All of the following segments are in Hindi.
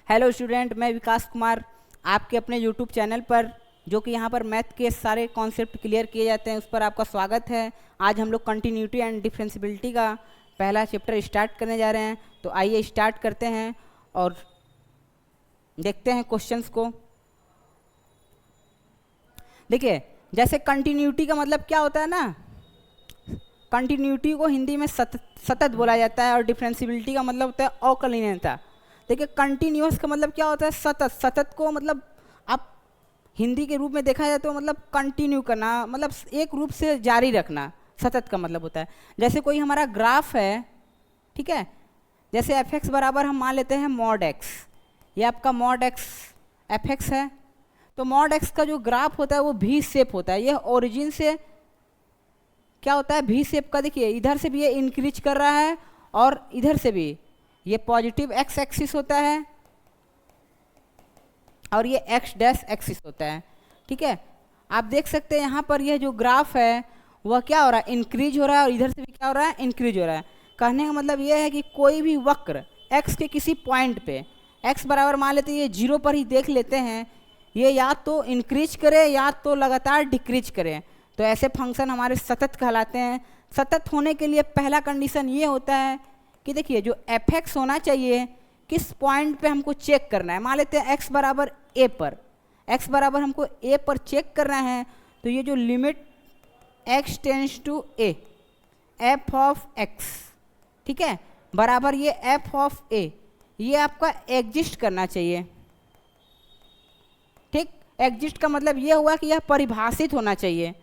हेलो स्टूडेंट, मैं विकास कुमार आपके अपने यूट्यूब चैनल पर, जो कि यहाँ पर मैथ के सारे कॉन्सेप्ट क्लियर किए जाते हैं, उस पर आपका स्वागत है। आज हम लोग कंटिन्यूटी एंड डिफरेंशिबिलिटी का पहला चैप्टर स्टार्ट करने जा रहे हैं। तो आइए स्टार्ट करते हैं और देखते हैं क्वेश्चंस को। देखिए, जैसे कंटिन्यूटी का मतलब क्या होता है ना, कंटिन्यूटी को हिंदी में सतत बोला जाता है और डिफरेंशिबिलिटी का मतलब होता है अकलनीयता। देखिए, कंटिन्यूअस का मतलब क्या होता है, सतत। सतत को मतलब आप हिंदी के रूप में देखा जाए तो मतलब कंटिन्यू करना, मतलब एक रूप से जारी रखना, सतत का मतलब होता है। जैसे कोई हमारा ग्राफ है, ठीक है, जैसे एफ एक्स बराबर हम मान लेते हैं मॉड एक्स, ये आपका मॉड एक्स एफ एक्स है। तो मॉड एक्स का जो ग्राफ होता है वो भी शेप होता है। यह ओरिजिन से क्या होता है, भी शेप का। देखिए, इधर से भी ये इंक्रीज कर रहा है और इधर से भी ये पॉजिटिव एक्स एक्सिस होता है और ये एक्स डैश एक्सिस होता है, ठीक है। आप देख सकते हैं यहाँ पर यह जो ग्राफ है वह क्या हो रहा है, इंक्रीज हो रहा है, और इधर से भी क्या हो रहा है, इंक्रीज हो रहा है। कहने का मतलब यह है कि कोई भी वक्र एक्स के किसी पॉइंट पे, एक्स बराबर मान लेते हैं ये 0 पर ही देख लेते हैं, ये या तो इंक्रीज करे या तो लगातार डिक्रीज करे, तो ऐसे फंक्शन हमारे सतत कहलाते हैं। सतत होने के लिए पहला कंडीशन ये होता है कि देखिए, जो एफ एक्स होना चाहिए किस पॉइंट पे हमको चेक करना है। मान लेते हैं एक्स बराबर ए पर, एक्स बराबर हमको ए पर चेक करना है, तो ये जो limit x tends to a f of x, ठीक है, बराबर ये एफ ऑफ ए, ये आपका एग्जिस्ट करना चाहिए। ठीक, एग्जिस्ट का मतलब ये हुआ कि यह परिभाषित होना चाहिए,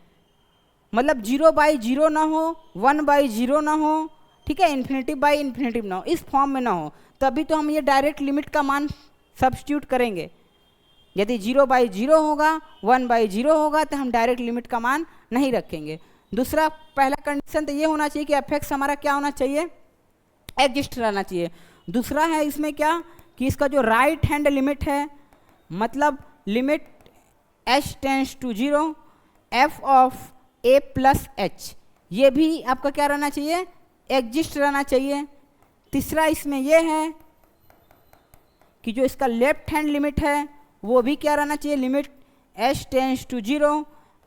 मतलब 0/0 ना हो, 1/0 ना हो, ठीक है, इन्फिनिटिव/इन्फिनिटिव ना हो, इस फॉर्म में ना हो, तभी तो हम ये डायरेक्ट लिमिट का मान सब्स्टिट्यूट करेंगे। यदि 0/0 होगा, 1/0 होगा, तो हम डायरेक्ट लिमिट का मान नहीं रखेंगे। दूसरा, पहला कंडीशन तो ये होना चाहिए कि एफ एक्स हमारा क्या होना चाहिए, एग्जिस्ट रहना चाहिए। दूसरा है इसमें क्या कि इसका जो राइट हैंड लिमिट है, मतलब limit h tends to 0 F of a plus h, ये भी आपका क्या रहना चाहिए, एग्जिस्ट रहना चाहिए। तीसरा इसमें यह है कि जो इसका लेफ्ट हैंड लिमिट है वो भी क्या रहना चाहिए, limit h tends to 0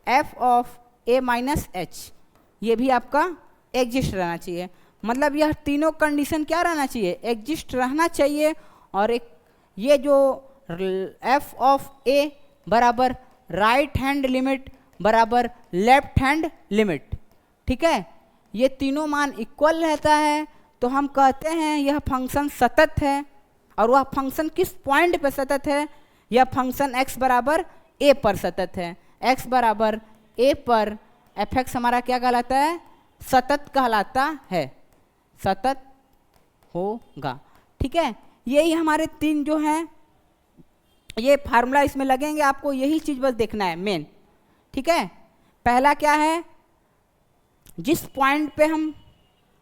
F of a minus h, ये भी आपका एग्जिस्ट रहना चाहिए। मतलब यह तीनों कंडीशन क्या रहना चाहिए, एग्जिस्ट रहना चाहिए। और एक ये जो एफ ऑफ a बराबर राइट हैंड लिमिट बराबर लेफ्ट हैंड लिमिट, ठीक है, ये तीनों मान इक्वल रहता है, तो हम कहते हैं यह फंक्शन सतत है। और वह फंक्शन किस पॉइंट पर सतत है, यह फंक्शन x बराबर a पर सतत है। x बराबर a पर एफ एक्स हमारा क्या कहलाता है, सतत कहलाता है, सतत होगा, ठीक है। यही हमारे तीन जो हैं ये फार्मूला इसमें लगेंगे, आपको यही चीज़ बस देखना है मेन, ठीक है। पहला क्या है, जिस पॉइंट पे हम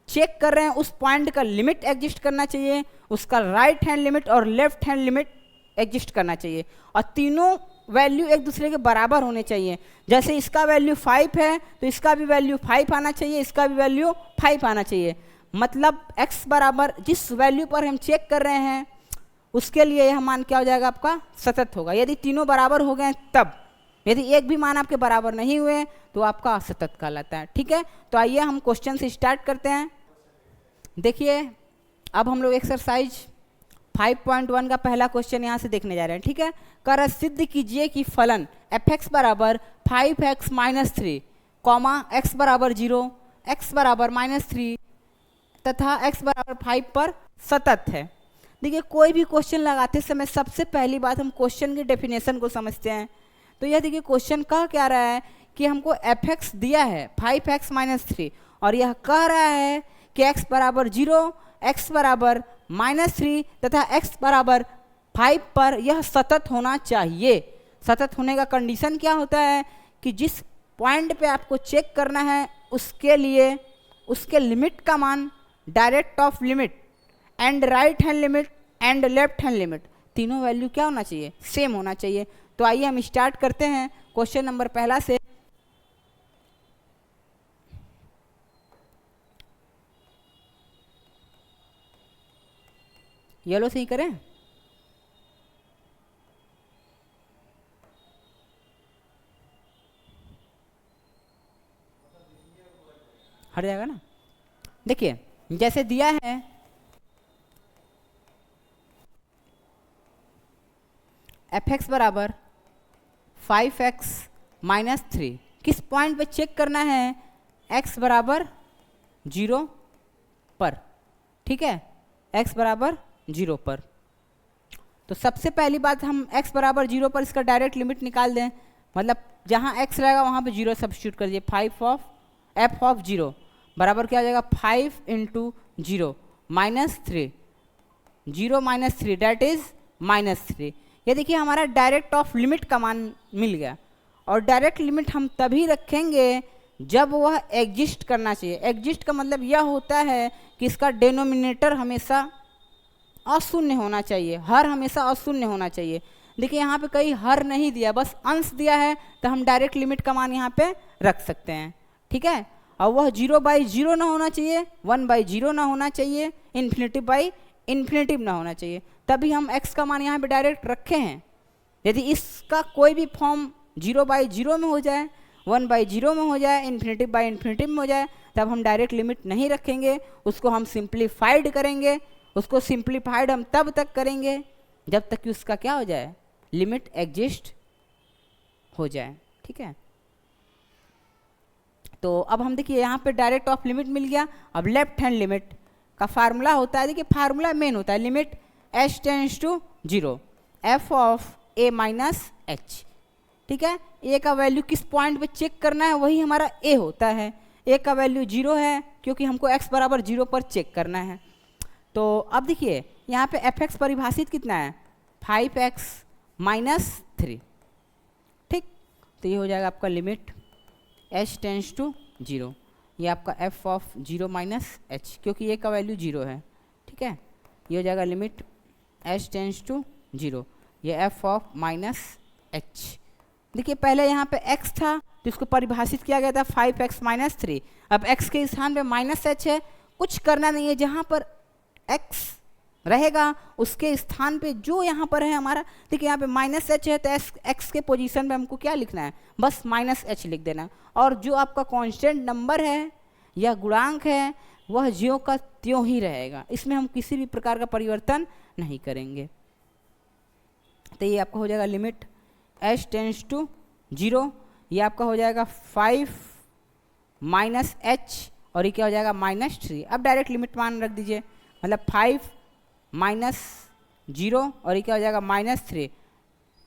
चेक कर रहे हैं उस पॉइंट का लिमिट एग्जिस्ट करना चाहिए, उसका राइट हैंड लिमिट और लेफ्ट हैंड लिमिट एग्जिस्ट करना चाहिए, और तीनों वैल्यू एक दूसरे के बराबर होने चाहिए। जैसे इसका वैल्यू 5 है तो इसका भी वैल्यू 5 आना चाहिए, इसका भी वैल्यू 5 आना चाहिए। मतलब x बराबर जिस वैल्यू पर हम चेक कर रहे हैं उसके लिए यह मान क्या हो जाएगा, आपका सतत होगा। यदि तीनों बराबर हो गए तब, यदि एक भी मान आपके बराबर नहीं हुए तो आपका असतत कहलाता है, ठीक है। तो आइए हम क्वेश्चन से स्टार्ट करते हैं। देखिए, अब हम लोग एक्सरसाइज 5.1 का पहला क्वेश्चन यहाँ से देखने जा रहे हैं, ठीक है। कर सिद्ध कीजिए कि फलन एफ एक्स बराबर 5x माइनस 3 कॉमा एक्स बराबर 0 एक्स बराबर -3 तथा x बराबर 5 पर सतत है। देखिए, कोई भी क्वेश्चन लगाते समय सबसे पहली बात हम क्वेश्चन की डेफिनेशन को समझते हैं। तो यह देखिए, क्वेश्चन कह क्या रहा है कि हमको एफ एक्स दिया है 5x माइनस 3 और यह कह रहा है कि x बराबर 0 x बराबर -3 तथा x बराबर 5 पर यह सतत होना चाहिए। सतत होने का कंडीशन क्या होता है कि जिस पॉइंट पे आपको चेक करना है उसके लिए उसके लिमिट का मान direct of limit and right hand limit and left hand limit, तीनों वैल्यू क्या होना चाहिए, सेम होना चाहिए। तो आइए हम स्टार्ट करते हैं क्वेश्चन नंबर पहला से। येलो से ही करें, हट जाएगा ना। देखिए जैसे दिया है f(x) बराबर 5x माइनस 3, किस पॉइंट पे चेक करना है? x बराबर 0 पर, ठीक है, x बराबर 0 पर। तो सबसे पहली बात हम x बराबर 0 पर इसका डायरेक्ट लिमिट निकाल दें, मतलब जहाँ x रहेगा वहाँ पे 0 सब्स्टिट्यूट कर दीजिए। 5 ऑफ f ऑफ 0 बराबर क्या हो जाएगा? 5 into 0 minus 3, 0 minus 3 that is minus 3। ये देखिए हमारा डायरेक्ट ऑफ लिमिट का मान मिल गया। और डायरेक्ट लिमिट हम तभी रखेंगे जब वह एग्जिस्ट करना चाहिए। एग्जिस्ट का मतलब यह होता है कि इसका डेनोमिनेटर हमेशा अशून्य होना चाहिए, हर हमेशा अशून्य होना चाहिए। देखिए यहाँ पे कहीं हर नहीं दिया, बस अंश दिया है, तो हम डायरेक्ट लिमिट का मान यहाँ पे रख सकते हैं, ठीक है। और वह 0/0 ना होना चाहिए, 1/0 ना होना चाहिए, इन्फिनिटिव ना होना चाहिए, तभी हम x का मान यहाँ पे डायरेक्ट रखे हैं। यदि इसका कोई भी फॉर्म 0/0 में हो जाए, 1/0 में हो जाए, इन्फिनिटिव में हो जाए, तब हम डायरेक्ट लिमिट नहीं रखेंगे, उसको हम सिंप्लीफाइड करेंगे। उसको सिंप्लीफाइड हम तब तक करेंगे जब तक कि उसका क्या हो जाए? लिमिट एग्जिस्ट हो जाए, ठीक है। तो अब हम देखिए यहाँ पे डायरेक्ट ऑफ लिमिट मिल गया। अब लेफ्ट हैंड लिमिट का फार्मूला होता है, देखिए फार्मूला मेन होता है, limit h tends to 0 f of a minus h, ठीक है। a का वैल्यू किस पॉइंट पे चेक करना है, वही हमारा a होता है। a का वैल्यू 0 है क्योंकि हमको x बराबर 0 पर चेक करना है। तो अब देखिए यहाँ पे f(x) परिभाषित कितना है? 5x माइनस 3, ठीक। तो ये हो जाएगा आपका लिमिट h टेंड्स टू 0, ये आपका f ऑफ 0 माइनस h, क्योंकि a का वैल्यू 0 है, ठीक है। ये हो जाएगा लिमिट h टेंड्स टू 0, ये f ऑफ माइनस h। देखिए पहले यहाँ पे x था तो इसको परिभाषित किया गया था 5x माइनस 3। अब x के स्थान पे माइनस h है, कुछ करना नहीं है, जहाँ पर x रहेगा उसके स्थान पे जो यहाँ पर है हमारा, देखिए यहाँ पे माइनस h है तो x के पोजीशन पे हमको क्या लिखना है? बस माइनस h लिख देना। और जो आपका कांस्टेंट नंबर है या गुणांक है वह ज्यों का त्यों ही रहेगा, इसमें हम किसी भी प्रकार का परिवर्तन नहीं करेंगे। तो ये आपका हो जाएगा लिमिट h टेंड्स टू 0, ये आपका हो जाएगा 5 माइनस h और ये क्या हो जाएगा? माइनस 3। अब डायरेक्ट लिमिट मान रख दीजिए, मतलब 5 माइनस 0 और ये क्या हो जाएगा? माइनस 3।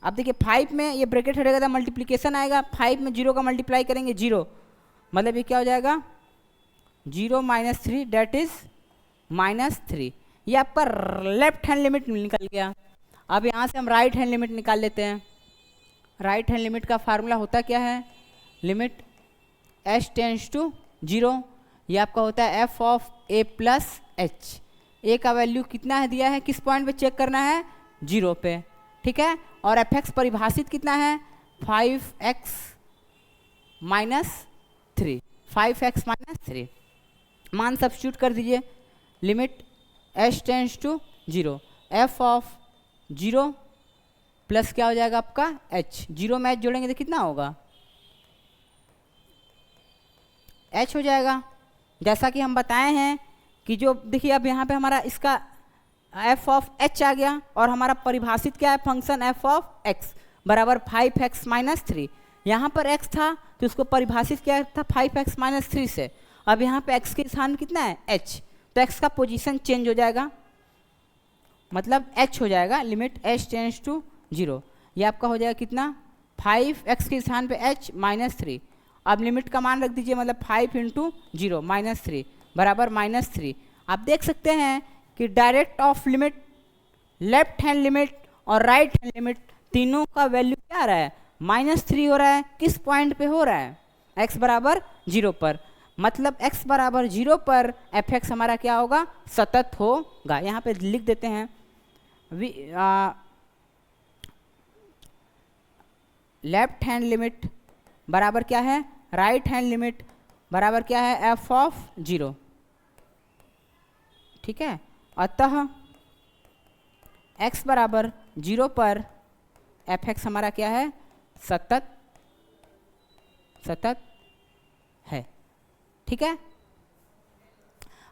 अब देखिए 5 में ये ब्रैकेट हटेगा तो मल्टीप्लिकेशन आएगा, 5 में 0 का मल्टीप्लाई करेंगे 0, मतलब ये क्या हो जाएगा? 0 माइनस 3 डैट इज माइनस 3। ये आपका लेफ्ट हैंड लिमिट निकल गया। अब यहाँ से हम राइट हैंड लिमिट निकाल लेते हैं। राइट हैंड लिमिट का फार्मूला होता क्या है? लिमिट h टेंड्स टू 0, ये आपका होता है f of a plus h। a का वैल्यू कितना है दिया है, किस पॉइंट पे चेक करना है? 0 पे, ठीक है। और f(x) परिभाषित कितना है? 5x minus 3, 5x minus 3। मान सब्स्टिट्यूट कर दीजिए, limit h tends to 0, f of 0 plus क्या हो जाएगा आपका? h। 0 में h जोड़ेंगे तो कितना होगा? h हो जाएगा। जैसा कि हम बताए हैं कि जो देखिए अब यहाँ पे हमारा इसका f ऑफ h आ गया और हमारा परिभाषित क्या है? फंक्शन f ऑफ x बराबर 5x माइनस 3। यहाँ पर x था तो उसको परिभाषित किया था 5x माइनस 3 से। अब यहाँ पे x के स्थान कितना है? h, तो x का पोजीशन चेंज हो जाएगा, मतलब h हो जाएगा लिमिट h टेंड्स टू 0। ये आपका हो जाएगा कितना? 5x के स्थान पे h माइनस 3। अब लिमिट का मान रख दीजिए, मतलब 5 इंटू 0 माइनस 3 बराबर माइनस 3। आप देख सकते हैं कि direct of limit, left hand limit और राइट हैंड लिमिट तीनों का वैल्यू क्या आ रहा है? माइनस 3 हो रहा है। किस पॉइंट पे हो रहा है? x बराबर 0 पर, मतलब x बराबर 0 पर f(x) हमारा क्या होगा? सतत होगा। यहाँ पे लिख देते हैं लेफ्ट हैंड लिमिट बराबर क्या है? राइट हैंड लिमिट बराबर क्या है? f ऑफ 0, ठीक है। अतः x बराबर 0 पर f(x) हमारा क्या है? सतत है, ठीक है।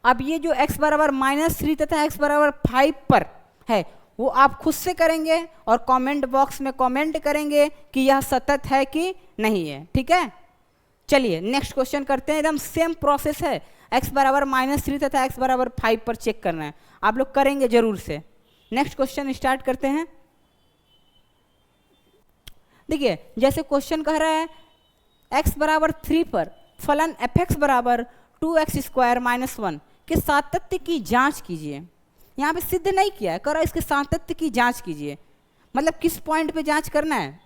अब ये जो x बराबर -3 तथा x बराबर 5 पर है वो आप खुद से करेंगे और कमेंट बॉक्स में कमेंट करेंगे कि यह सतत है कि नहीं है, ठीक है। चलिए नेक्स्ट क्वेश्चन करते हैं, एकदम सेम प्रोसेस है, x बराबर -3 तथा x बराबर 5 पर चेक करना है, आप लोग करेंगे जरूर से। नेक्स्ट क्वेश्चन स्टार्ट करते हैं। देखिए जैसे क्वेश्चन कह रहा है x बराबर 3 पर फलन f(x) बराबर 2x² - 1 के सातत्य की जांच कीजिए। यहाँ पे सिद्ध नहीं किया है, करो इसके सातत्य की जांच कीजिए, मतलब किस पॉइंट पे जांच करना है,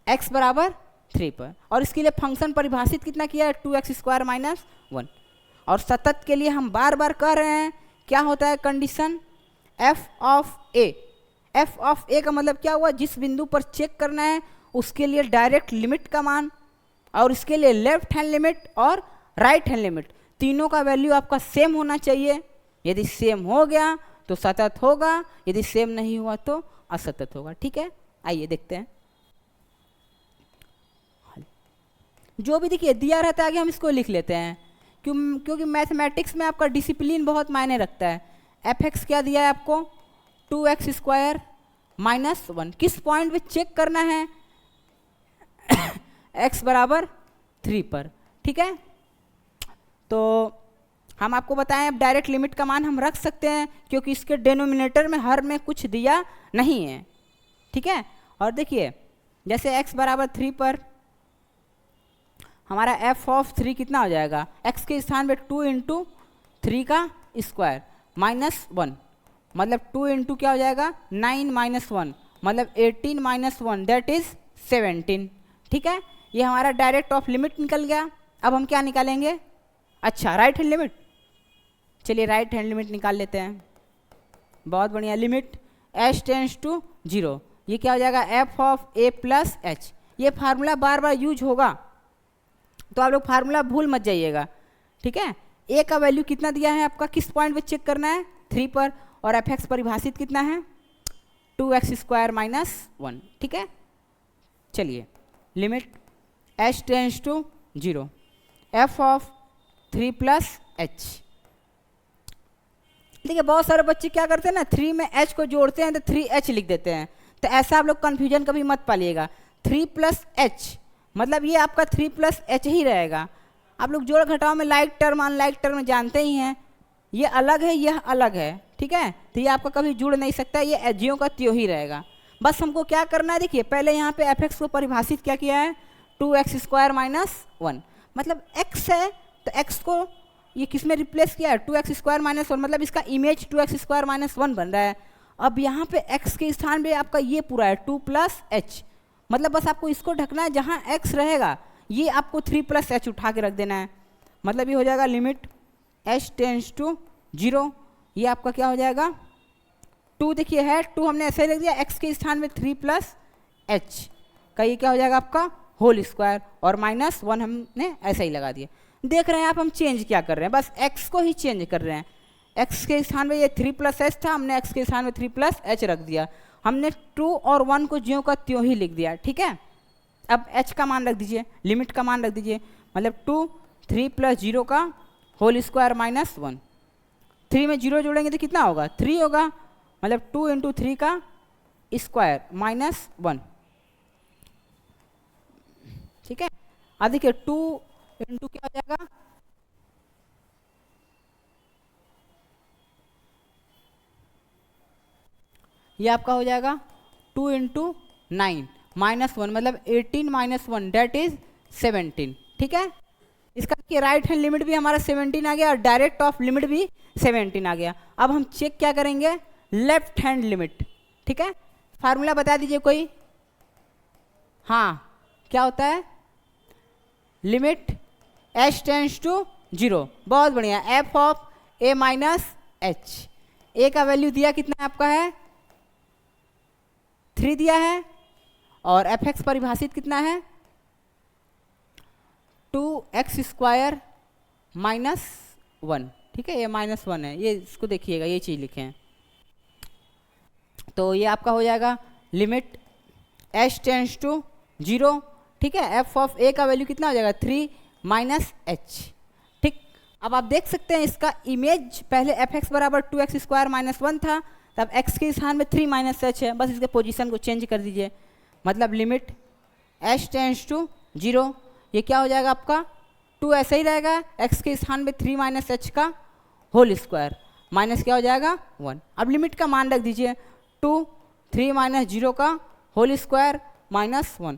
x बराबर 3 पर, और इसके लिए फंक्शन परिभाषित कितना किया है, 2x² - 1। और सतत के लिए हम बार बार कह रहे हैं क्या होता है कंडीशन, f ऑफ a का मतलब क्या हुआ, जिस बिंदु पर चेक करना है उसके लिए डायरेक्ट लिमिट का मान, और इसके लिए लेफ्ट हैंड लिमिट और राइट हैंड लिमिट तीनों का वैल्यू आपका सेम होना चाहिए। यदि सेम हो गया तो सतत होगा, यदि सेम नहीं हुआ तो असतत होगा, ठीक है। आइए देखते हैं, जो भी देखिए दिया रहता है आगे हम इसको लिख लेते हैं, क्योंकि मैथमेटिक्स में आपका डिसिप्लिन बहुत मायने रखता है। f(x) क्या दिया है आपको, 2x² - 1, किस पॉइंट पे चेक करना है, x बराबर 3 पर, ठीक है। तो हम आपको बताएं अब डायरेक्ट लिमिट का मान हम रख सकते हैं क्योंकि इसके डेनोमिनेटर में हर में कुछ दिया नहीं है, ठीक है। और देखिए जैसे x बराबर 3 पर हमारा f(3) कितना हो जाएगा, x के स्थान पे 2 × 3 का स्क्वायर -1, मतलब 2 × क्या हो जाएगा 9 - 1 मतलब 18 - 1 दैट इज 17, ठीक है। ये हमारा डायरेक्ट ऑफ लिमिट निकल गया। अब हम क्या निकालेंगे, अच्छा राइट हैंड लिमिट, चलिए राइट हैंड लिमिट निकाल लेते हैं, बहुत बढ़िया। लिमिट h टेंड्स टू 0, ये क्या हो जाएगा f(a + h), ये फार्मूला बार बार यूज होगा तो आप लोग फार्मूला भूल मत जाइएगा, ठीक है। a का वैल्यू कितना दिया है आपका, किस पॉइंट पे चेक करना है, 3 पर, और f(x) परिभाषित कितना है 2x² - 1, ठीक है। चलिए limit h tends to 0 f(3 + h), देखिए बहुत सारे बच्चे क्या करते हैं ना 3 में h को जोड़ते हैं तो 3h लिख देते हैं, तो ऐसा आप लोग कन्फ्यूजन कभी मत पालिएगा। 3 + h मतलब ये आपका 3 + h ही रहेगा। आप लोग जोड़ घटाव में लाइक टर्म अनलाइक टर्म जानते ही हैं, ये अलग है यह अलग है, ठीक है। तो ये आपका कभी जुड़ नहीं सकता, ये ज्यों का त्यों ही रहेगा। बस हमको क्या करना है, देखिए पहले यहाँ पे f(x) को परिभाषित क्या किया है 2x² - 1, मतलब x है तो x को ये किस में रिप्लेस किया है 2x² - 1, मतलब इसका इमेज 2x² - 1 बन रहा है। अब यहाँ पे x के स्थान पे आपका ये पूरा है 2 + h, मतलब बस आपको इसको ढकना है, जहाँ x रहेगा ये आपको 3 + h उठा के रख देना है, मतलब ये हो जाएगा लिमिट h टेंड्स टू 0, ये आपका क्या हो जाएगा 2, देखिए है 2 हमने ऐसे ही लिख दिया, x के स्थान में 3 + h का ये क्या हो जाएगा आपका होल स्क्वायर, और -1 हमने ऐसा ही लगा दिया। देख रहे हैं आप हम चेंज क्या कर रहे हैं, बस x को ही चेंज कर रहे हैं। x के स्थान में ये 3 + h था, हमने x के स्थान में 3 + h रख दिया, हमने 2 और 1 को ज्यों का त्यों ही लिख दिया, ठीक है। अब h का मान रख दीजिए, लिमिट का मान रख दीजिए, मतलब 2 3 + 0 का होल स्क्वायर -1, 3 में 0 जोड़ेंगे तो कितना होगा 3 होगा, मतलब 2 × 3 का स्क्वायर -1, ठीक है। अब देखिए 2 × क्या हो जाएगा, ये आपका हो जाएगा 2 × 9 -1 मतलब 18 - 1 दैट इज 17, ठीक है। इसका कि राइट हैंड लिमिट भी हमारा 17 आ गया और डायरेक्ट ऑफ लिमिट भी 17 आ गया। अब हम चेक क्या करेंगे, लेफ्ट हैंड लिमिट, ठीक है। फार्मूला बता दीजिए कोई, हाँ क्या होता है, लिमिट h टेंड्स टू 0, बहुत बढ़िया, f(a - h), a का वैल्यू दिया कितना आपका है 3 दिया है, और f(x) परिभाषित कितना है 2x² - 1, ठीक है, ये -1 है, ये इसको देखिएगा ये चीज़ लिखें, तो ये आपका हो जाएगा लिमिट h टेंड्स टू 0, ठीक है। f(a) का वैल्यू कितना हो जाएगा 3 - h, ठीक। अब आप देख सकते हैं इसका इमेज पहले एफ एक्स बराबर 2x² माइनस 1 था, तब x के स्थान में 3 माइनस एच है, बस इसके पोजीशन को चेंज कर दीजिए। मतलब लिमिट h टेंड्स टू 0, ये क्या हो जाएगा आपका 2 ऐसे ही रहेगा, x के स्थान में 3 माइनस एच का होल स्क्वायर माइनस क्या हो जाएगा 1। अब लिमिट का मान रख दीजिए 2 3 माइनस 0 का होल स्क्वायर माइनस 1,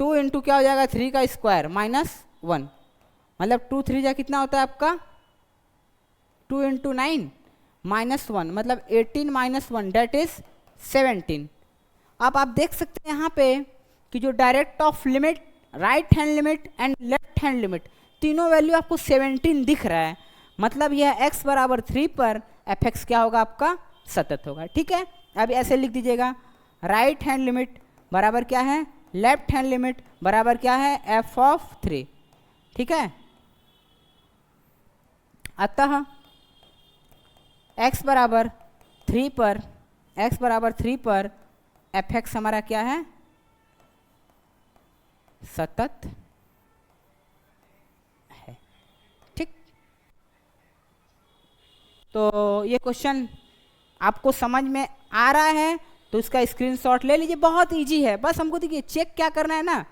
2 इंटू क्या हो जाएगा 3 का स्क्वायर माइनस 1, मतलब 2 3 जा कितना होता है आपका 2 इंटू 9 माइनस 1, मतलब 18 माइनस 1 डेट इज 17। अब आप देख सकते हैं यहाँ पे कि जो direct of limit, right hand limit and left hand limit तीनों वैल्यू आपको 17 दिख रहा है, मतलब यह x बराबर 3 पर एफ एक्स क्या होगा आपका सतत होगा। ठीक है, अब ऐसे लिख दीजिएगा राइट हैंड लिमिट बराबर क्या है लेफ्ट हैंड लिमिट बराबर क्या है f ऑफ 3। ठीक है, अतः x बराबर 3 पर एफ एक्स हमारा क्या है सतत है। ठीक, तो ये क्वेश्चन आपको समझ में आ रहा है तो इसका स्क्रीनशॉट ले लीजिए, बहुत इजी है। बस हमको देखिए चेक क्या करना है ना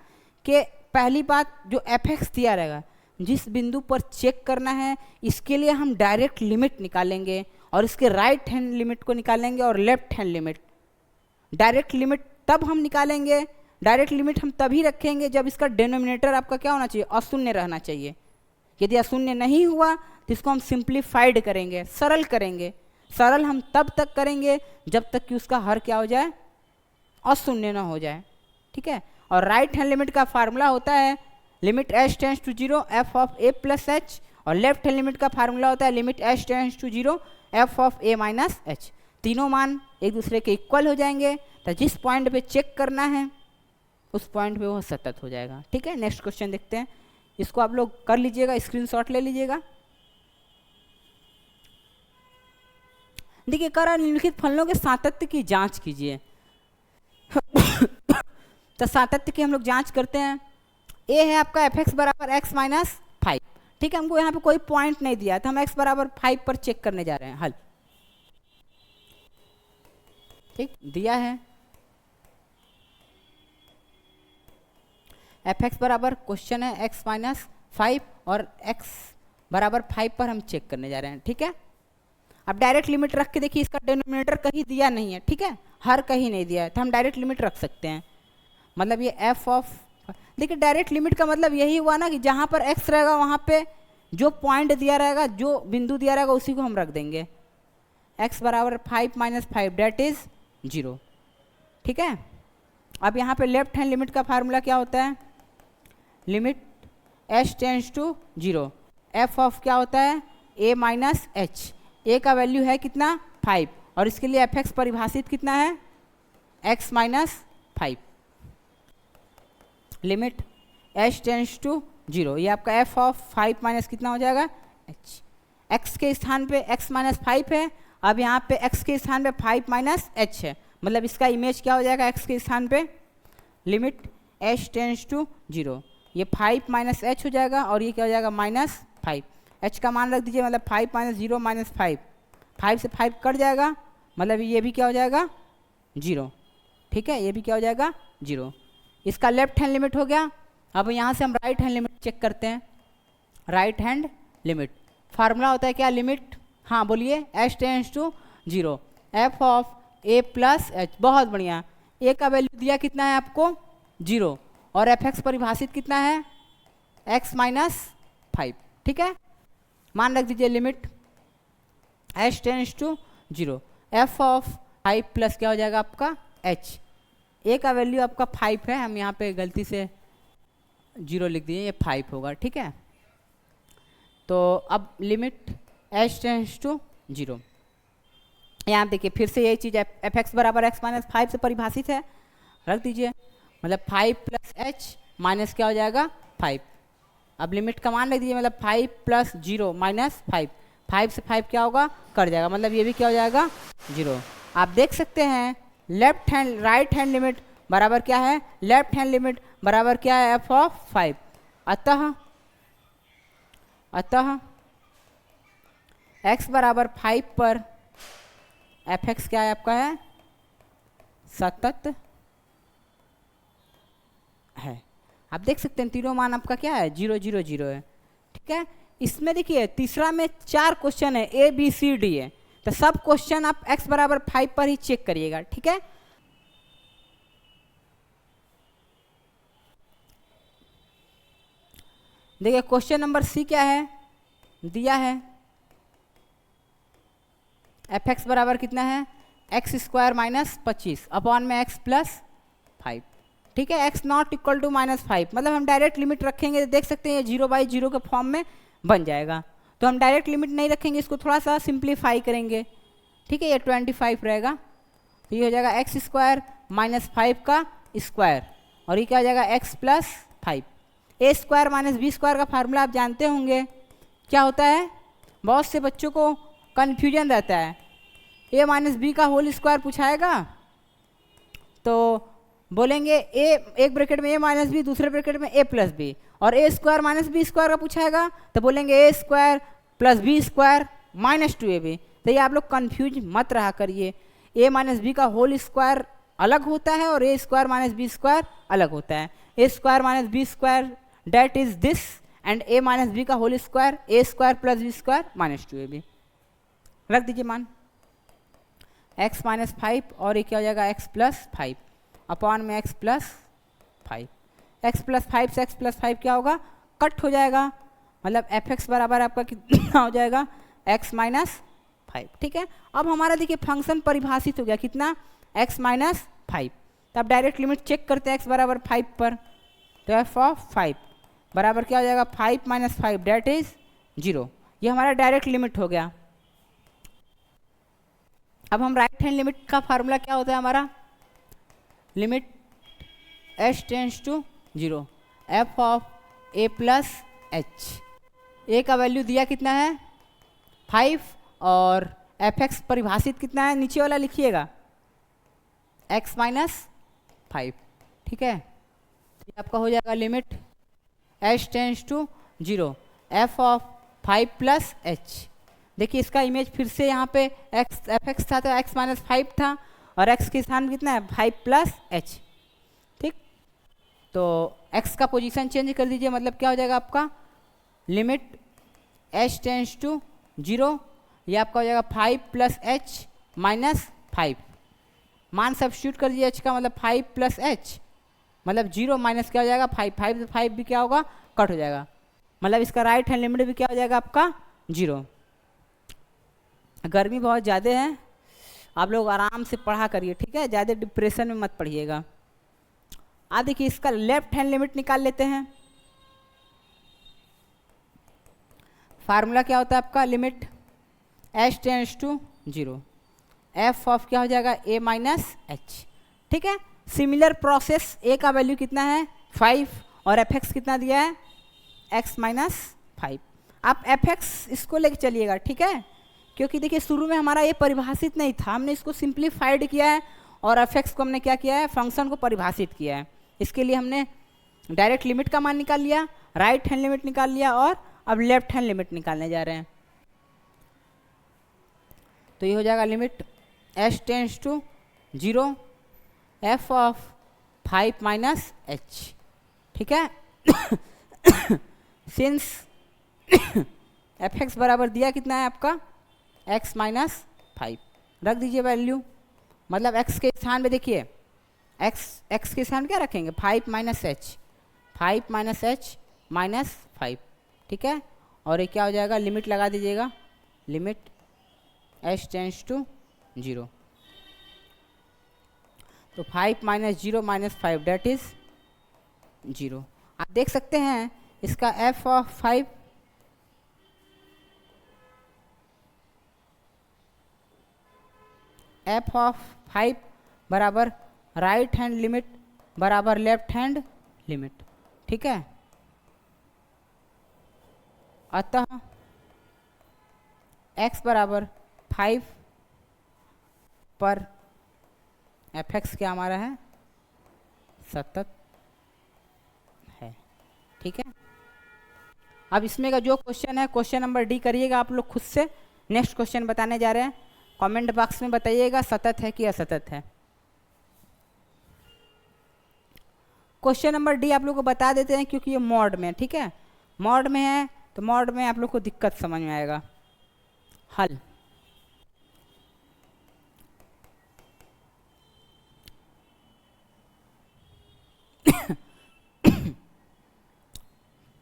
कि पहली बात जो एफ एक्स दिया रहेगा जिस बिंदु पर चेक करना है इसके लिए हम डायरेक्ट लिमिट निकालेंगे और इसके राइट हैंड लिमिट को निकालेंगे और left hand limit. Direct limit तब हम निकालेंगे, डायरेक्ट लिमिट हम तभी रखेंगे जब इसका डिनोमिनेटर आपका क्या होना चाहिए अशून्य रहना चाहिए। यदि अशून्य नहीं हुआ तो इसको हम सिंप्लीफाइड करेंगे, सरल करेंगे। सरल हम तब तक करेंगे जब तक कि उसका हर क्या हो जाए अशून्य ना हो जाए। ठीक है, और राइट हैंड लिमिट का फार्मूला होता है limit h tends to 0 f of a plus h, और लेफ्ट हैंड लिमिट का फार्मूला होता है limit h tends to 0 f of a minus h. तीनों मान एक दूसरे के इक्वल हो जाएंगे, तो जिस पॉइंट पे चेक करना है उस पॉइंट पे वो सतत हो जाएगा। ठीक है, नेक्स्ट क्वेश्चन देखते हैं, इसको आप लोग कर लीजिएगा, स्क्रीनशॉट ले लीजिएगा। देखिए कर निम्नलिखित फलनों के सातत्य की जांच कीजिए। तो सातत्य की हम लोग जांच करते हैं। ए है आपका एफ एक्स बराबर एक्स माइनस 5। ठीक है, हमको यहाँ पे कोई पॉइंट नहीं दिया तो हम एक्स बराबर 5 पर चेक करने जा रहे हैं हल। ठीक, दिया है एफ एक्स बराबर क्वेश्चन है एक्स माइनस 5 और एक्स बराबर 5 पर हम चेक करने जा रहे हैं। ठीक है, अब डायरेक्ट लिमिट रख के देखिए इसका डिनोमिनेटर कहीं दिया नहीं है। ठीक है, हर कहीं नहीं दिया है तो हम डायरेक्ट लिमिट रख सकते हैं। मतलब ये एफ ऑफ, देखिए डायरेक्ट लिमिट का मतलब यही हुआ ना कि जहाँ पर x रहेगा वहाँ पे जो पॉइंट दिया रहेगा, जो बिंदु दिया रहेगा उसी को हम रख देंगे। x बराबर 5 माइनस 5 डेट इज 0। ठीक है, अब यहाँ पे लेफ्ट हैंड लिमिट का फार्मूला क्या होता है limit h tends to 0 f of क्या होता है a माइनस एच। a का वैल्यू है कितना 5 और इसके लिए एफ एक्स परिभाषित कितना है x minus 5। Limit h tends to 0, ये आपका f ऑफ 5 माइनस कितना हो जाएगा h। x के स्थान पे x माइनस 5 है, अब यहाँ पे x के स्थान पे 5 माइनस h है, मतलब इसका इमेज क्या हो जाएगा x के स्थान पे लिमिट h टेंड्स टू 0, ये 5 माइनस h हो जाएगा और ये क्या हो जाएगा माइनस 5। h का मान रख दीजिए, मतलब 5 माइनस 0 माइनस 5, 5 से 5 कट जाएगा, मतलब ये भी क्या हो जाएगा 0। ठीक है, ये भी क्या हो जाएगा 0। इसका लेफ्ट हैंड लिमिट हो गया। अब यहाँ से हम राइट हैंड लिमिट चेक करते हैं। राइट हैंड लिमिट फार्मूला होता है क्या लिमिट, हाँ बोलिए h tends to 0 f of a plus h. बहुत बढ़िया, a का वैल्यू दिया कितना है आपको 0 और एफ एक्स परिभाषित कितना है x माइनस 5। ठीक है, मान रख दीजिए limit h tends to 0 f of 5 plus क्या हो जाएगा आपका h। a का वैल्यू आपका 5 है, हम यहाँ पे गलती से 0 लिख दिए, ये 5 होगा। ठीक है, तो अब लिमिट h टेंड्स टू 0, यहाँ देखिए फिर से यही चीज़ एफ एक्स बराबर एक्स माइनस 5 से परिभाषित है, रख दीजिए, मतलब 5 प्लस h माइनस क्या हो जाएगा 5। अब लिमिट का मान रख दीजिए, मतलब 5 प्लस 0 माइनस 5, 5 से 5 क्या होगा कट जाएगा, मतलब ये भी क्या हो जाएगा 0। आप देख सकते हैं left hand right hand limit बराबर क्या है लेफ्ट हैंड लिमिट बराबर क्या है f ऑफ 5। अतः x बराबर 5 पर एफ एक्स क्या है आपका है, सतत है। आप देख सकते हैं तीनों मान आपका क्या है, 0 0 0 है। ठीक है, इसमें देखिए तीसरा में 4 क्वेश्चन है, ए बी सी डी है, तो सब क्वेश्चन आप x बराबर 5 पर ही चेक करिएगा। ठीक है, देखिए क्वेश्चन नंबर सी क्या है, दिया है एफ एक्स बराबर कितना है, एक्स स्क्वायर माइनस 25 अपॉन में एक्स प्लस 5। ठीक है, एक्स नॉट इक्वल टू -5, मतलब हम डायरेक्ट लिमिट रखेंगे तो देख सकते हैं ये 0/0 के फॉर्म में बन जाएगा। तो हम डायरेक्ट लिमिट नहीं रखेंगे, इसको थोड़ा सा सिंप्लीफाई करेंगे। ठीक है, ये 25 रहेगा, तो ये हो जाएगा एक्स स्क्वायर माइनस 5 का स्क्वायर, और ये क्या हो जाएगा एक्स प्लस 5। ए स्क्वायर माइनस बी स्क्वायर का फार्मूला आप जानते होंगे क्या होता है, बहुत से बच्चों को कन्फ्यूजन रहता है। ए माइनस बी का होल स्क्वायर पूछाएगा तो बोलेंगे ए, एक ब्रैकेट में ए माइनस बी, दूसरे ब्रैकेट में ए प्लस बी, और A square minus B square का पूछाएगा तो बोलेंगे A square plus B square minus 2ab। तो ये आप लोग कन्फ्यूज मत रहा करिए, ए माइनस बी का होल स्क्वायर अलग होता है और A square minus B square अलग होता है। ए square minus B square that is this, and A minus B का whole square A square plus B square minus 2ab। रख दीजिए मान x माइनस 5, और ये क्या हो जाएगा x प्लस 5 अपॉन में x प्लस 5। x प्लस 5 से x प्लस 5 क्या होगा, कट हो जाएगा, मतलब एफ एक्स बराबर आपका कितना हो जाएगा, x माइनस 5। ठीक है, अब हमारा देखिए फंक्शन परिभाषित हो गया कितना, x माइनस 5। तो अब डायरेक्ट लिमिट चेक करते हैं x बराबर 5 पर, तो एफ ऑफ 5 बराबर क्या हो जाएगा, 5 माइनस 5 डेट इज 0। ये हमारा डायरेक्ट लिमिट हो गया। अब हम राइट हैंड लिमिट का फार्मूला क्या होता है हमारा, limit h tends to 0 F of a plus H. A का वैल्यू दिया कितना है 5, और एफ एक्स परिभाषित कितना है, नीचे वाला लिखिएगा x माइनस 5। ठीक है, ये आपका हो जाएगा limit h tends to 0 F of 5 plus h. देखिए इसका इमेज फिर से यहाँ पे एक्स एफ एक्स था तो x माइनस 5 था, और x के स्थान कितना है 5 प्लस एच। ठीक, तो x का पोजीशन चेंज कर दीजिए, मतलब क्या हो जाएगा आपका लिमिट h टेंड्स टू 0, ये आपका हो जाएगा 5 प्लस एच माइनस 5। मान सब्स्टिट्यूट कर दीजिए h का, मतलब 5 प्लस एच मतलब 0 माइनस क्या हो जाएगा 5, 5 से 5 भी क्या होगा कट हो जाएगा, मतलब इसका राइट हैंड लिमिट भी क्या हो जाएगा आपका 0। गर्मी बहुत ज़्यादा है, आप लोग आराम से पढ़ा करिए। ठीक है, ज़्यादा डिप्रेशन में मत पढ़िएगा। आप देखिए इसका लेफ्ट हैंड लिमिट निकाल लेते हैं। फार्मूला क्या होता है आपका, limit h tends to 0 F of क्या हो जाएगा a माइनस एच। ठीक है, सिमिलर प्रोसेस, a का वैल्यू कितना है 5, और एफ एक्स कितना दिया है x माइनस 5। आप एफ एक्स इसको लेके चलिएगा। ठीक है, क्योंकि देखिए शुरू में हमारा ये परिभाषित नहीं था, हमने इसको सिंप्लीफाइड किया है, और एफ एक्स को हमने क्या किया है, फंक्शन को परिभाषित किया है। इसके लिए हमने डायरेक्ट लिमिट का मान निकाल लिया, राइट हैंड लिमिट निकाल लिया, और अब लेफ्ट हैंड लिमिट निकालने जा रहे हैं। तो ये हो जाएगा limit h tends to 0 F of 5 minus h. ठीक है, सिंस एफ एक्स बराबर दिया कितना है आपका x माइनस 5, रख दीजिए वैल्यू, मतलब x के स्थान पे देखिए x के स्थान क्या रखेंगे 5 minus H, 5 minus H minus 5। ठीक है, और ये क्या हो जाएगा, लिमिट लगा दीजिएगा, लिमिट h टेंड्स टू 0, तो 5 माइनस 0 माइनस 5 डेट इज 0। आप देख सकते हैं इसका f ऑफ 5 एफ ऑफ 5 बराबर राइट हैंड लिमिट बराबर लेफ्ट हैंड लिमिट। ठीक है, अतः x बराबर 5 पर एफ एक्स क्या हमारा है सतत है। ठीक है, अब इसमें का जो क्वेश्चन है क्वेश्चन नंबर डी करिएगा आप लोग खुद से, नेक्स्ट क्वेश्चन बताने जा रहे हैं, कमेंट बॉक्स में बताइएगा सतत है कि असतत है। क्वेश्चन नंबर डी आप लोग को बता देते हैं क्योंकि ये मॉड में, ठीक है, मॉड में है तो मॉड में आप लोग को दिक्कत समझ में आएगा। हल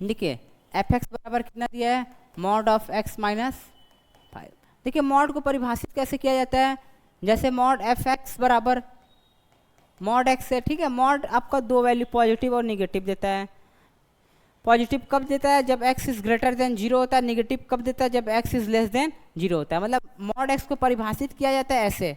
देखिए एफ एक्स बराबर कितना दिया है, मॉड ऑफ एक्स माइनस 5। देखिए मॉड को परिभाषित कैसे किया जाता है, जैसे मॉड एफ एक्स बराबर मॉड एक्स है, ठीक है, मॉड आपका दो वैल्यू पॉजिटिव और निगेटिव देता है। पॉजिटिव कब देता है, जब x इज ग्रेटर देन 0 होता है। निगेटिव कब देता है, जब x इज लेस देन 0 होता है। मतलब मॉड x को परिभाषित किया जाता है ऐसे,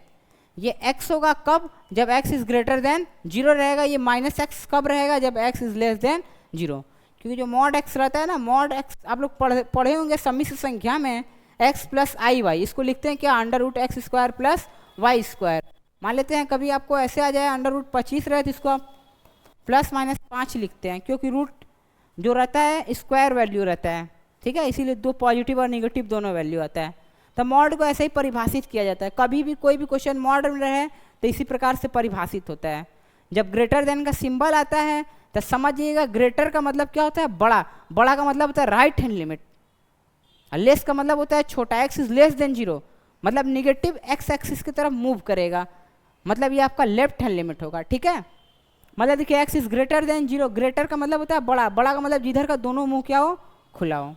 ये x होगा कब, जब x इज ग्रेटर देन 0 रहेगा। ये माइनस एक्स कब रहेगा, जब x इज लेस देन 0। क्योंकि जो मॉड x रहता है ना, मॉड x आप लोग पढ़े होंगे सम्मिश्र संख्या में x प्लस आई वाई, इसको लिखते हैं क्या, under root x square plus y square. मान लेते हैं कभी आपको ऐसे आ जाए अंडर रूट 25 रहे तो इसको आप प्लस माइनस 5 लिखते हैं, क्योंकि रूट जो रहता है स्क्वायर वैल्यू रहता है, ठीक है, इसीलिए दो पॉजिटिव और निगेटिव दोनों वैल्यू आता है। तो मॉड को ऐसे ही परिभाषित किया जाता है। कभी भी कोई भी क्वेश्चन मॉड में रहे तो इसी प्रकार से परिभाषित होता है। जब ग्रेटर देन का सिंबल आता है तो समझिएगा ग्रेटर का मतलब क्या होता है, बड़ा, बड़ा का मतलब होता है राइट हैंड लिमिट, और लेस का मतलब होता है छोटा, एक्स इज लेस देन 0, मतलब निगेटिव एक्स एक्सिस की तरफ मूव करेगा, मतलब ये आपका लेफ्ट हैंड लिमिट होगा, ठीक है। मतलब देखिए x is greater then 0, greater का मतलब होता है बड़ा, बड़ा का मतलब जिधर का दोनों मुंह क्या हो, खुला हो।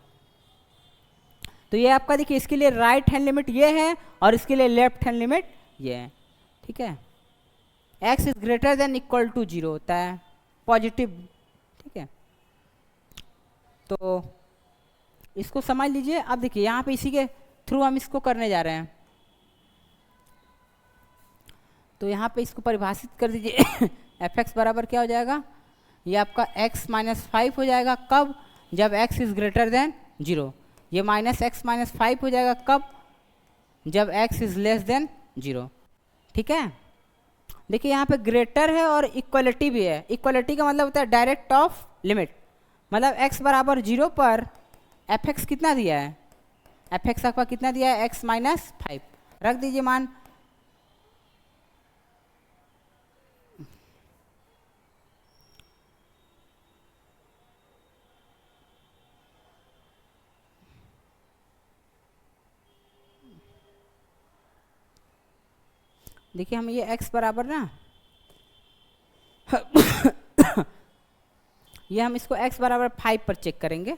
तो ये आपका देखिए इसके लिए राइट हैंड लिमिट ये है और इसके लिए लेफ्ट हैंड लिमिट ये है, ठीक है। X is greater than equal to 0 होता है पॉजिटिव, ठीक है। तो इसको समझ लीजिए। अब देखिए यहाँ पे इसी के थ्रू हम इसको करने जा रहे हैं, तो यहाँ पे इसको परिभाषित कर दीजिए। एफ एक्स बराबर क्या हो जाएगा, ये आपका x माइनस 5 हो जाएगा कब, जब x इज ग्रेटर देन 0। ये माइनस एक्स माइनस 5 हो जाएगा कब, जब x इज लेस देन 0, ठीक है। देखिए यहाँ पे ग्रेटर है और इक्वलिटी भी है। इक्वलिटी का मतलब होता है डायरेक्ट ऑफ लिमिट, मतलब x बराबर 0 पर एफ एक्स कितना दिया है, एफ एक्स आपका कितना दिया है, x माइनस 5 रख दीजिए मान। देखिए हम ये x बराबर ना ये हम इसको x बराबर 5 पर चेक करेंगे।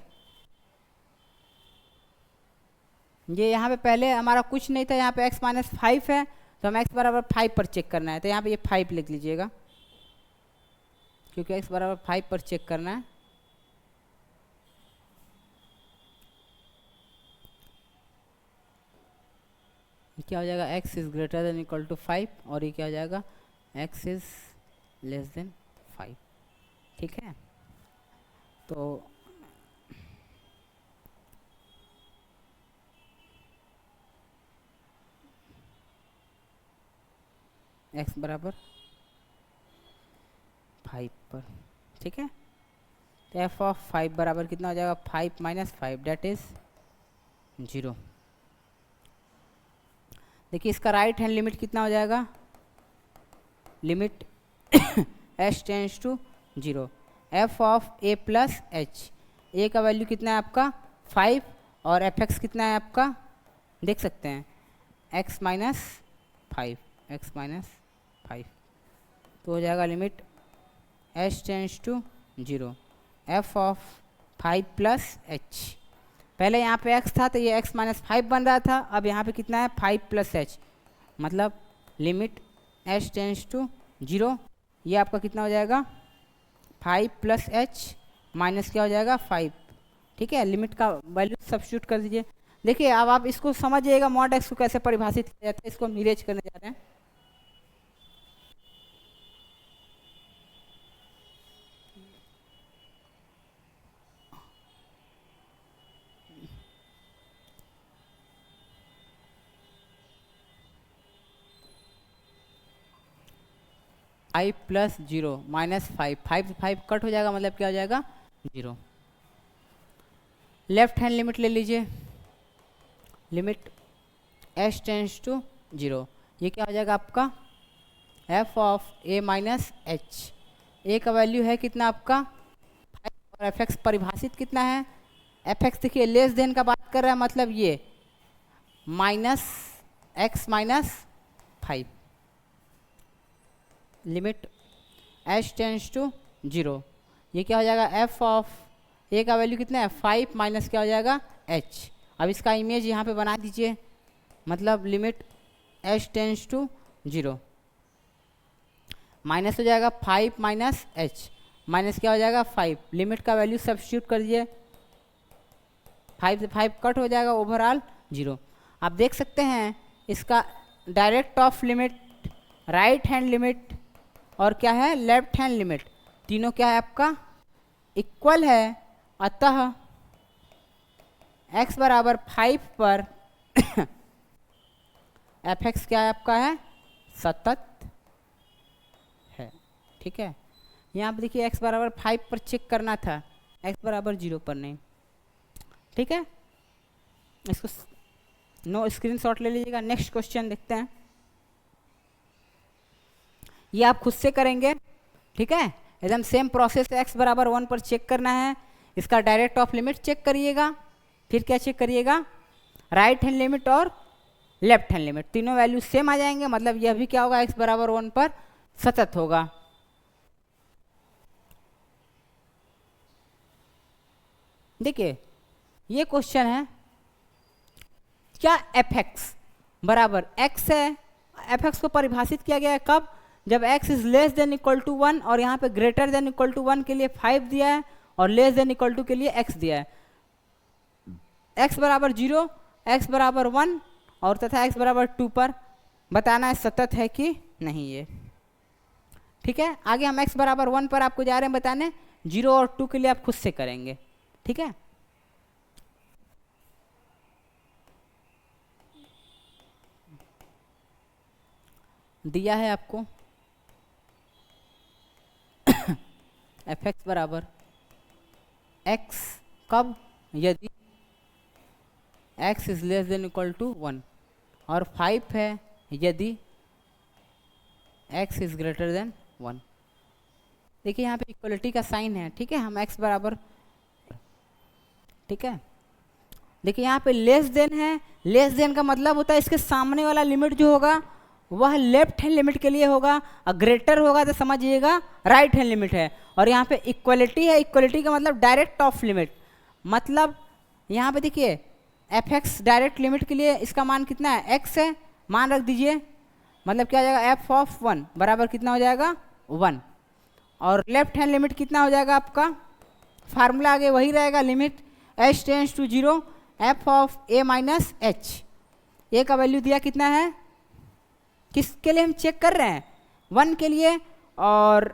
ये यहाँ पे पहले हमारा कुछ नहीं था, यहाँ पे x माइनस 5 है, तो हम x बराबर 5 पर चेक करना है, तो यहाँ पे ये 5 लिख लीजिएगा, क्योंकि x बराबर 5 पर चेक करना है। क्या हो जाएगा, x is greater than equal to 5, और ये क्या हो जाएगा, x इज लेस देन 5, ठीक है। तो x बराबर 5 पर, ठीक है। तो f ऑफ 5 बराबर कितना हो जाएगा, 5 माइनस 5 डेट इज 0। देखिए इसका राइट हैंड लिमिट कितना हो जाएगा, limit h tends to 0, f of a plus h, a का वैल्यू कितना है आपका 5 और एफ एक्स कितना है आपका, देख सकते हैं x माइनस 5, x माइनस 5, तो हो जाएगा limit h tends to 0, f of 5 plus h। पहले यहाँ पे x था तो ये x माइनस 5 बन रहा था, अब यहाँ पे कितना है 5 प्लस h, मतलब लिमिट h टेंड्स टू 0, ये आपका कितना हो जाएगा 5 प्लस h माइनस क्या हो जाएगा 5, ठीक है। लिमिट का वैल्यू सब्स्टिट्यूट कर दीजिए। देखिए अब आप इसको समझिएगा मॉड x को कैसे परिभाषित किया जाता है, इसको हम निरेज करने जा रहे हैं। फाइव प्लस 0 माइनस 5, 5 कट हो जाएगा, मतलब क्या हो जाएगा 0। लेफ्ट हैंड लिमिट ले लीजिए, लिमिट एच टेंस टू 0। ये क्या हो जाएगा आपका F of A minus H. A का वैल्यू है कितना आपका 5 और एफ एक्स परिभाषित कितना है, एफ एक्स देखिए लेस देन का बात कर रहा है, मतलब ये minus x minus 5। Limit h tends to 0। ये क्या हो जाएगा एफ ऑफ ए का वैल्यू कितना है 5 माइनस क्या हो जाएगा एच। अब इसका इमेज यहाँ पे बना दीजिए, मतलब limit h tends to 0 minus हो जाएगा 5 माइनस एच, माइनस क्या हो जाएगा 5। लिमिट का वैल्यू सब्स्टिट्यूट कर दीजिए, 5 से 5 कट हो जाएगा, ओवरऑल 0। आप देख सकते हैं इसका direct of limit, right hand limit और क्या है लेफ्ट हैंड लिमिट, तीनों क्या है आपका इक्वल है। अतः x बराबर 5 पर एफ एक्स क्या है आपका है सतत है। ठीक है, यहाँ पर देखिए x बराबर 5 पर चेक करना था, x बराबर 0 पर नहीं। ठीक है, इसको नो स्क्रीनशॉट ले लीजिएगा। नेक्स्ट क्वेश्चन देखते हैं, ये आप खुद से करेंगे। ठीक है, एकदम सेम प्रोसेस है, x बराबर 1 पर चेक करना है, इसका डायरेक्ट ऑफ लिमिट चेक करिएगा, फिर क्या चेक करिएगा राइट हैंड लिमिट और लेफ्ट हैंड लिमिट, तीनों वैल्यू सेम आ जाएंगे, मतलब यह भी क्या होगा x बराबर 1 पर सतत होगा। देखिए ये क्वेश्चन है, क्या एफ एक्स बराबर x है, एफ एक्स को परिभाषित किया गया है कब, जब x is less than equal to 1 और यहाँ पे ग्रेटर देन इक्वल टू 1 के लिए 5 दिया है और लेस देन इक्वल टू के लिए x दिया है। x बराबर 0, x बराबर 1 और तथा x बराबर 2 पर बताना है सतत है कि नहीं ये। ठीक है, आगे हम x बराबर 1 पर आपको जा रहे हैं बताने, 0 और 2 के लिए आप खुद से करेंगे। ठीक है, दिया है आपको एफ एक्स बराबर x कब, यदि x is less than equal to 1 और 5 है यदि x इज ग्रेटर देन 1। देखिए यहाँ पे इक्वलिटी का साइन है। ठीक है, हम x बराबर, ठीक है, देखिए यहाँ पे लेस देन है, लेस देन का मतलब होता है इसके सामने वाला लिमिट जो होगा वह लेफ्ट हैंड लिमिट के लिए होगा, और ग्रेटर होगा तो समझिएगा राइट हैंड लिमिट है। और यहाँ पे इक्वलिटी है, इक्वलिटी का मतलब डायरेक्ट ऑफ लिमिट, मतलब यहाँ पे देखिए एफ एक्स डायरेक्ट लिमिट के लिए इसका मान कितना है x है, मान रख दीजिए, मतलब क्या हो जाएगा एफ ऑफ 1 बराबर कितना हो जाएगा 1, और लेफ्ट हैंड लिमिट कितना हो जाएगा आपका, फार्मूला आगे वही रहेगा, limit h tends to 0 F of a minus H. A का वैल्यू दिया कितना है, किसके लिए हम चेक कर रहे हैं 1 के लिए, और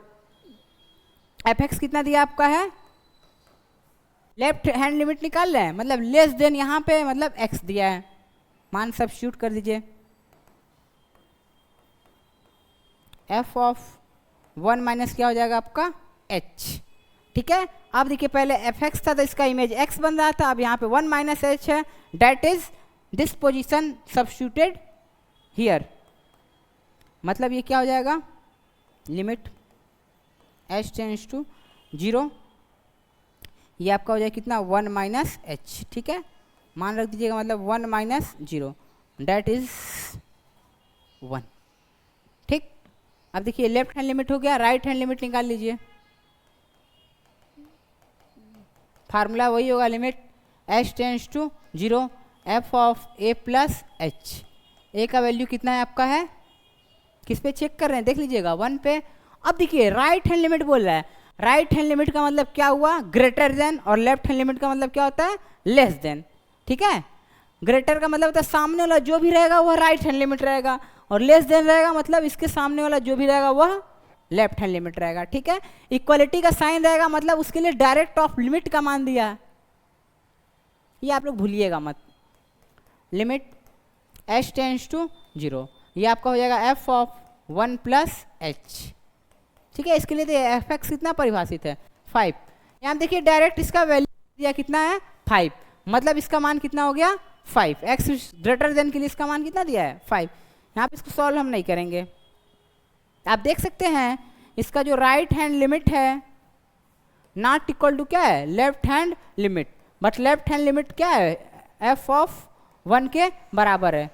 एफ एक्स कितना दिया आपका है लेफ्ट हैंड लिमिट निकाल रहे हैं, मतलब लेस देन यहाँ पे मतलब x दिया है, मान सब्स्टिट्यूट कर दीजिए, f ऑफ 1 माइनस क्या हो जाएगा आपका h। ठीक है, अब देखिए पहले एफ एक्स था तो इसका इमेज x बन रहा था, अब यहाँ पे 1 माइनस एच है, that is this position substituted here, मतलब ये क्या हो जाएगा लिमिट h टेंस टू 0, ये आपका हो जाएगा कितना 1 माइनस एच। ठीक है, मान रख दीजिएगा, मतलब 1 माइनस 0 डेट इज 1। ठीक, अब देखिए लेफ्ट हैंड लिमिट हो गया, राइट हैंड लिमिट निकाल लीजिए, फार्मूला वही होगा, limit h tends to 0 F of a plus H. A का वैल्यू कितना है आपका है, किस पे चेक कर रहे हैं देख लीजिएगा 1 पे। अब देखिए राइट हैंड लिमिट बोल रहा है, राइट हैंड लिमिट का मतलब क्या हुआ ग्रेटर देन, और लेफ्ट हैंड लिमिट का मतलब क्या होता है लेस देन। ठीक है, ग्रेटर का मतलब होता है सामने वाला जो भी रहेगा वह राइट हैंड लिमिट रहेगा, और लेस देन रहेगा मतलब इसके सामने वाला जो भी रहेगा वह लेफ्ट हैंड लिमिट रहेगा। ठीक है, इक्वलिटी का साइन रहेगा, मतलब उसके लिए डायरेक्ट ऑफ लिमिट का मान दिया है, ये आप लोग भूलिएगा मत। लिमिट h टेंस टू 0, ये आपका हो जाएगा एफ ऑफ 1 प्लस एच। ठीक है, इसके लिए तो एफ एक्स कितना परिभाषित है 5, यहाँ देखिए डायरेक्ट इसका वैल्यू दिया कितना है 5, मतलब इसका मान कितना हो गया 5, एक्स ग्रेटर देन के लिए इसका मान कितना दिया है 5। यहाँ पे इसको सॉल्व हम नहीं करेंगे। आप देख सकते हैं इसका जो राइट हैंड लिमिट है नॉट इक्वल टू क्या है left hand limit, but left hand limit क्या है एफ ऑफ 1 के बराबर है।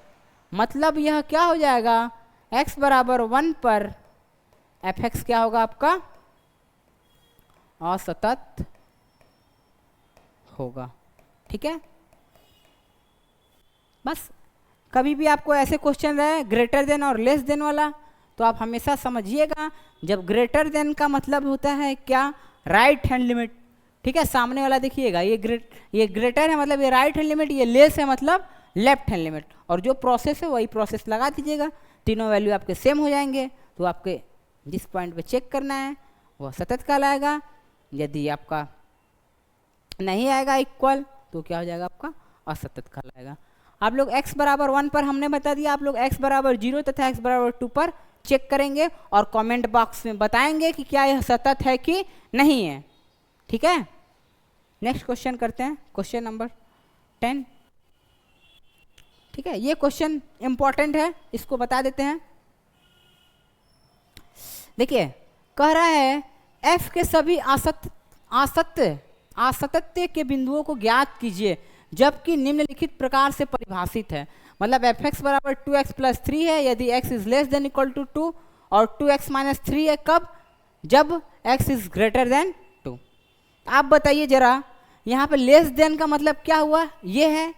मतलब यह क्या हो जाएगा x बराबर 1 पर एफ एक्स क्या होगा आपका असतत होगा। ठीक है, बस कभी भी आपको ऐसे क्वेश्चन रहे ग्रेटर देन और लेस देन वाला तो आप हमेशा समझिएगा जब ग्रेटर देन का मतलब होता है क्या राइट हैंड लिमिट। ठीक है, सामने वाला देखिएगा ये ग्रेटर है मतलब ये राइट हैंड लिमिट, ये लेस है मतलब लेफ्ट हैंड लिमिट, और जो प्रोसेस है वही प्रोसेस लगा दीजिएगा, तीनों वैल्यू आपके सेम हो जाएंगे। तो आपके जिस पॉइंट पे चेक करना है वह सतत कहलाएगा। यदि आपका नहीं आएगा इक्वल तो क्या हो जाएगा आपका असतत कहलाएगा। आप लोग x बराबर 1 पर हमने बता दिया, आप लोग x बराबर 0 तथा x बराबर 2 पर चेक करेंगे और कमेंट बॉक्स में बताएंगे कि क्या यह सतत है कि नहीं है। ठीक है, नेक्स्ट क्वेश्चन करते हैं, क्वेश्चन नंबर 10। ठीक है, ये क्वेश्चन इंपॉर्टेंट है, इसको बता देते हैं। देखिए कह रहा है f के सभी आसत्य के बिंदुओं को ज्ञात कीजिए जबकि निम्नलिखित प्रकार से परिभाषित है। मतलब एफ एक्स बराबर 2x प्लस 3 है यदि x is less than equal to 2 और 2x माइनस 3 है कब, जब x इज ग्रेटर देन 2। आप बताइए जरा यहाँ पे लेस देन का मतलब क्या हुआ, ये है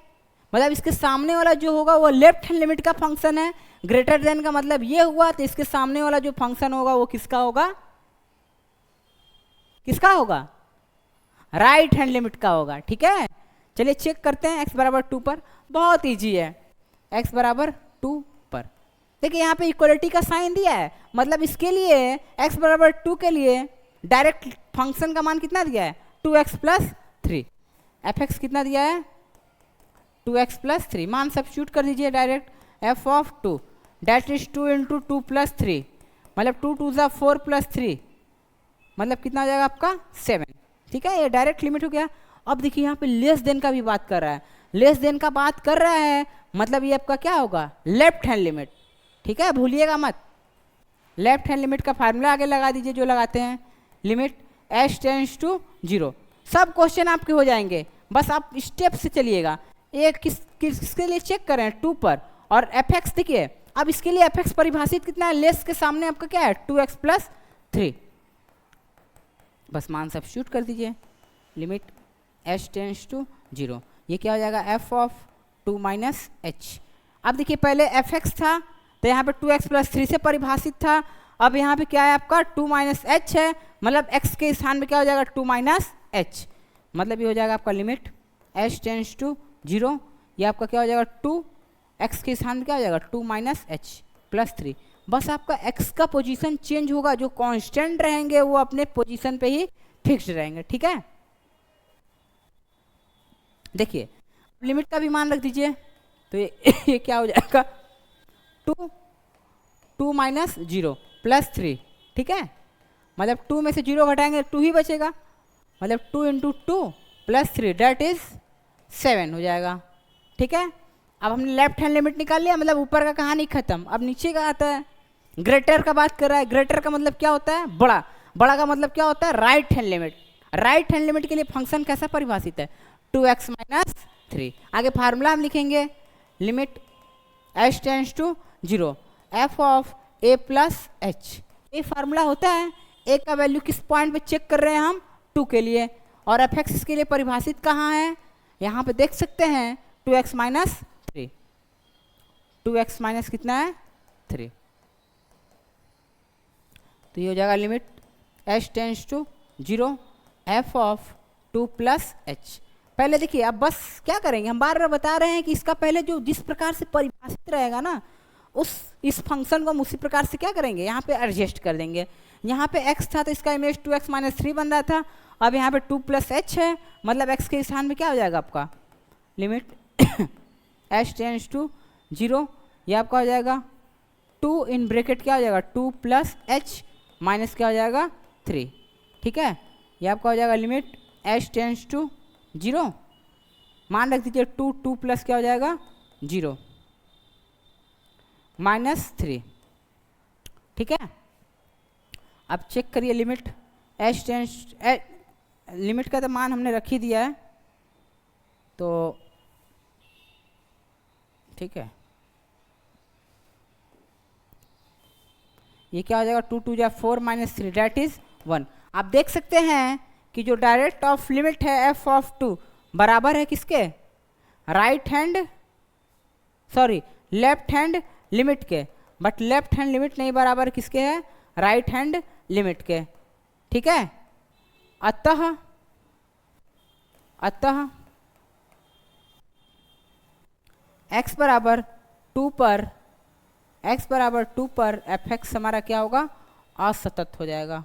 मतलब इसके सामने वाला जो होगा वो लेफ्ट हैंड लिमिट का फंक्शन है। ग्रेटर देन का मतलब ये हुआ तो इसके सामने वाला जो फंक्शन होगा वो किसका होगा, किसका होगा राइट हैंड लिमिट का होगा। ठीक है, चलिए चेक करते हैं x बराबर 2 पर, बहुत इजी है। x बराबर 2 पर देखिए यहाँ पे इक्वलिटी का साइन दिया है, मतलब इसके लिए x बराबर 2 के लिए डायरेक्ट फंक्शन का मान कितना दिया है 2x प्लस 3, एफ एक्स कितना दिया है 2x प्लस 3, मान सब्स्टिट्यूट कर दीजिए direct f of 2 that is 2 into 2 plus 3 मतलब 2 2 4 प्लस 3 मतलब कितना हो जाएगा आपका 7। ठीक है, ये डायरेक्ट लिमिट हो गया। अब देखिए यहाँ पे लेस देन का भी बात कर रहा है, लेस देन का बात कर रहा है मतलब ये आपका क्या होगा लेफ्ट हैंड लिमिट। ठीक है, भूलिएगा मत, लेफ्ट हैंड लिमिट का फार्मूला आगे लगा दीजिए जो लगाते हैं, लिमिट h टेंड्स टू 0। सब क्वेश्चन आपके हो जाएंगे, बस आप स्टेप से चलिएगा। एक किसके लिए चेक करें 2 पर, और एफ एक्स देखिए अब इसके लिए एफ एक्स परिभाषित कितना है, लेस के सामने आपका क्या है 2x प्लस 3, बस मान सब्स्टिट्यूट कर दीजिए, लिमिट h टेंड्स टू 0, ये क्या हो जाएगा f ऑफ 2 माइनस h। अब देखिए पहले एफ एक्स था तो यहाँ पे 2x प्लस 3 से परिभाषित था, अब यहाँ पे क्या है आपका 2 माइनस h है, मतलब x के स्थान पे क्या हो जाएगा 2 माइनस h, मतलब ये हो जाएगा आपका लिमिट h टेंड्स टू 0, ये आपका क्या हो जाएगा 2x के स्थान पे क्या हो जाएगा 2 माइनस h प्लस 3। बस आपका x का पोजीशन चेंज होगा, जो कांस्टेंट रहेंगे वो अपने पोजीशन पे ही फिक्स्ड रहेंगे। ठीक है, देखिए लिमिट का भी मान रख दीजिए तो ये क्या हो जाएगा 2 माइनस 0 प्लस 3। ठीक है, मतलब 2 में से 0 घटाएंगे 2 ही बचेगा, मतलब 2 इंटू 2 प्लस 3 डेट इज 7 हो जाएगा। ठीक है, अब हमने लेफ्ट हैंड लिमिट निकाल लिया, मतलब ऊपर का कहानी खत्म। अब नीचे का आता है, ग्रेटर का बात कर रहा है। ग्रेटर का मतलब क्या होता है बड़ा, बड़ा का मतलब क्या होता है right hand limit. Right hand limit के लिए फंक्शन कैसा परिभाषित है 2x माइनस 3। आगे फार्मूला हम लिखेंगे, limit h tends to 0 f of a plus h। ये फार्मूला होता है, a का वैल्यू किस पॉइंट पे चेक कर रहे हैं हम 2 के लिए, और एफ एक्स के लिए परिभाषित कहाँ है, यहाँ पे देख सकते हैं 2x माइनस 3, 2x माइनस कितना है 3, तो ये हो जाएगा limit h tends to 0 f of 2 plus h। पहले देखिए, अब बस क्या करेंगे, हम बार बार बता रहे हैं कि इसका पहले जो जिस प्रकार से परिभाषित रहेगा ना इस फंक्शन को हम उसी प्रकार से क्या करेंगे यहाँ पे एडजस्ट कर देंगे। यहाँ पे x था तो इसका इमेज 2x माइनस 3 बन रहा था, अब यहाँ पे 2 प्लस h है, मतलब x के स्थान पे क्या हो जाएगा आपका लिमिट h टेंड्स टू 0, ये आपका हो जाएगा 2 इन ब्रैकेट क्या हो जाएगा 2 प्लस h माइनस क्या हो जाएगा 3। ठीक है, ये आपका हो जाएगा लिमिट h टेंड्स टू 0, मान रख दीजिए 2, 2 प्लस क्या हो जाएगा 0 -3, ठीक है। अब चेक करिए लिमिट एच टेंस, लिमिट का तो मान हमने रख ही दिया है, तो ठीक है, ये क्या हो जाएगा 2 2 जा 4 -3 दैट इज 1। आप देख सकते हैं कि जो डायरेक्ट ऑफ लिमिट है एफ ऑफ 2 बराबर है किसके, right hand, sorry left hand limit के, बट लेफ्ट हैंड लिमिट नहीं बराबर किसके है, राइट हैंड लिमिट के, ठीक है। अतः x बराबर 2 पर, x बराबर 2 पर एफ एक्स हमारा क्या होगा, असतत हो जाएगा।